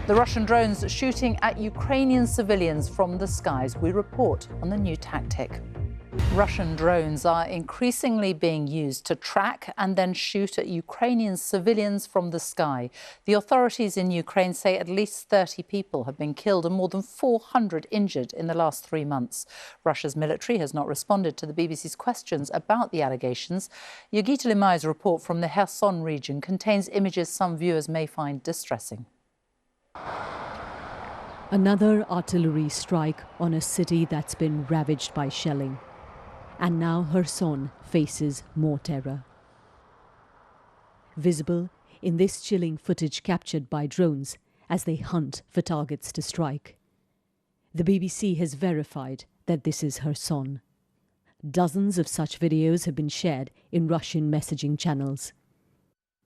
The Russian drones shooting at Ukrainian civilians from the skies. We report on the new tactic. Russian drones are increasingly being used to track and then shoot at Ukrainian civilians from the sky. The authorities in Ukraine say at least 30 people have been killed and more than 400 injured in the last 3 months. Russia's military has not responded to the BBC's questions about the allegations. Yogita Limai's report from the Kherson region contains images some viewers may find distressing. Another artillery strike on a city that's been ravaged by shelling. And now Kherson faces more terror. Visible in this chilling footage captured by drones as they hunt for targets to strike. The BBC has verified that this is Kherson. Dozens of such videos have been shared in Russian messaging channels.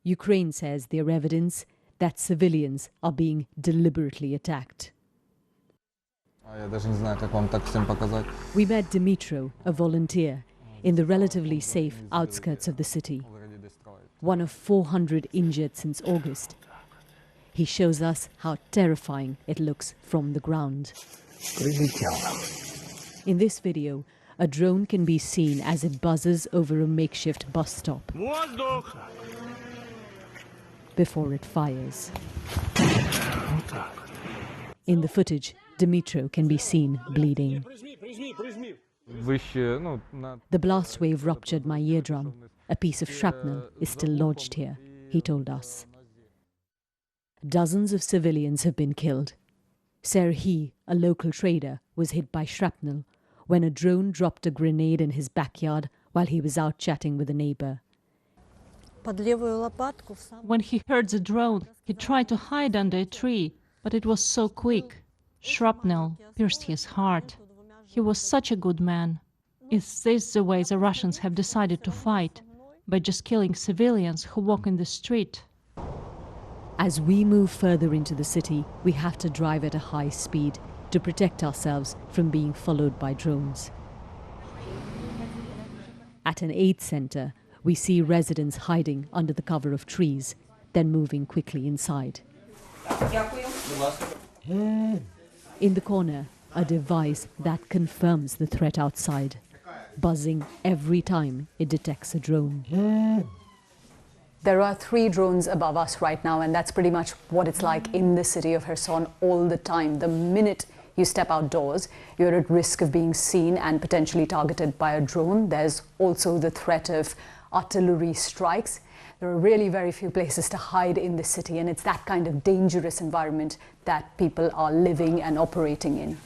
Ukraine says they're evidence that civilians are being deliberately attacked. We met Dmitro, a volunteer, in the relatively safe outskirts of the city. One of 400 injured since August. He shows us how terrifying it looks from the ground. In this video, a drone can be seen as it buzzes over a makeshift bus stop before it fires. In the footage, Dmitro can be seen bleeding. The blast wave ruptured my eardrum. A piece of shrapnel is still lodged here, he told us. Dozens of civilians have been killed. Serhiy, a local trader, was hit by shrapnel when a drone dropped a grenade in his backyard while he was out chatting with a neighbour. When he heard the drone, he tried to hide under a tree, but it was so quick. Shrapnel pierced his heart. He was such a good man. Is this the way the Russians have decided to fight? By just killing civilians who walk in the street? As we move further into the city, we have to drive at a high speed to protect ourselves from being followed by drones. At an aid centre, we see residents hiding under the cover of trees, then moving quickly inside. In the corner, a device that confirms the threat outside, buzzing every time it detects a drone. There are 3 drones above us right now, and that's pretty much what it's like in the city of Kherson all the time. The minute you step outdoors, you're at risk of being seen and potentially targeted by a drone. There's also the threat of artillery strikes. There are really very few places to hide in the city, and it's that kind of dangerous environment that people are living and operating in.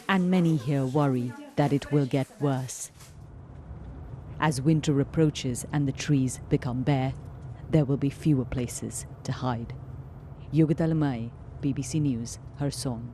And many here worry that it will get worse. As winter approaches and the trees become bare, there will be fewer places to hide. Yogita Limai, BBC News, Kherson.